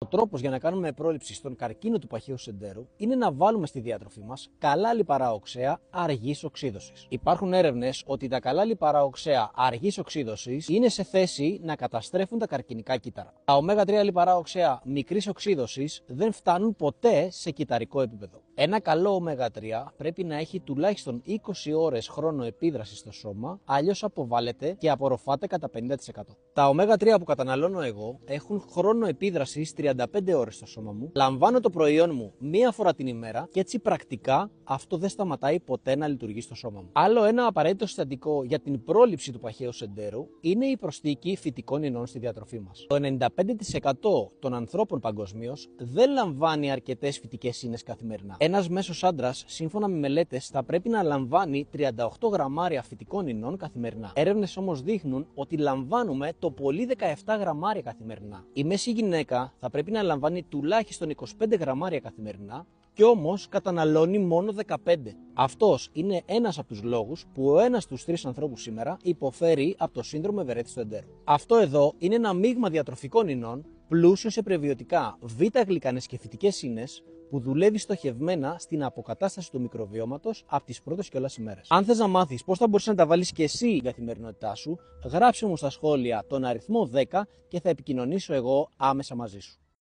Ο τρόπος για να κάνουμε πρόληψη στον καρκίνο του παχαίου σεντέρου είναι να βάλουμε στη διατροφή μας καλά λιπαρά οξέα αργής οξύδωσης. Υπάρχουν έρευνες ότι τα καλά λιπαρά οξέα αργής οξύδωσης είναι σε θέση να καταστρέφουν τα καρκινικά κύτταρα. Τα ω3 λιπαρά οξέα μικρής οξύδωσης δεν φτάνουν ποτέ σε κυταρικό επίπεδο. Ένα καλό ω3 πρέπει να έχει τουλάχιστον 20 ώρες χρόνο επίδραση στο σώμα, αλλιώς αποβάλλεται και απορροφάται κατά 50%. Τα ω3 που καταναλώνω εγώ έχουν χρόνο επίδρασης 35 ώρες στο σώμα μου, λαμβάνω το προϊόν μου μία φορά την ημέρα και έτσι πρακτικά αυτό δεν σταματάει ποτέ να λειτουργεί στο σώμα μου. Άλλο ένα απαραίτητο συστατικό για την πρόληψη του παχαίου σεντέρου είναι η προσθήκη φυτικών ινών στη διατροφή μας. Το 95% των ανθρώπων παγκοσμίως δεν λαμβάνει αρκετές φυτικές ίνες καθημερινά. Ένας μέσος άντρας, σύμφωνα με μελέτες, θα πρέπει να λαμβάνει 38 γραμμάρια φυτικών ινών καθημερινά. Έρευνες όμως δείχνουν ότι λαμβάνουμε το πολύ 17 γραμμάρια καθημερινά. Η μέση γυναίκα θα πρέπει να λαμβάνει τουλάχιστον 25 γραμμάρια καθημερινά και όμως καταναλώνει μόνο 15. Αυτός είναι ένας από τους λόγους που ο ένας στους 3 ανθρώπους σήμερα υποφέρει από το σύνδρομο ευερέθησης του εντέρου. Αυτό εδώ είναι ένα μείγμα διατροφικών ινών πλούσιο σε πρεβιωτικά, β-γλυκανές και φυτικές ίνες που δουλεύει στοχευμένα στην αποκατάσταση του μικροβιώματος από τις πρώτες κιόλας ημέρες. Αν θες να μάθεις πώς θα μπορείς να τα βάλεις και εσύ στην καθημερινότητά σου, γράψε μου στα σχόλια τον αριθμό 10 και θα επικοινωνήσω εγώ άμεσα μαζί σου.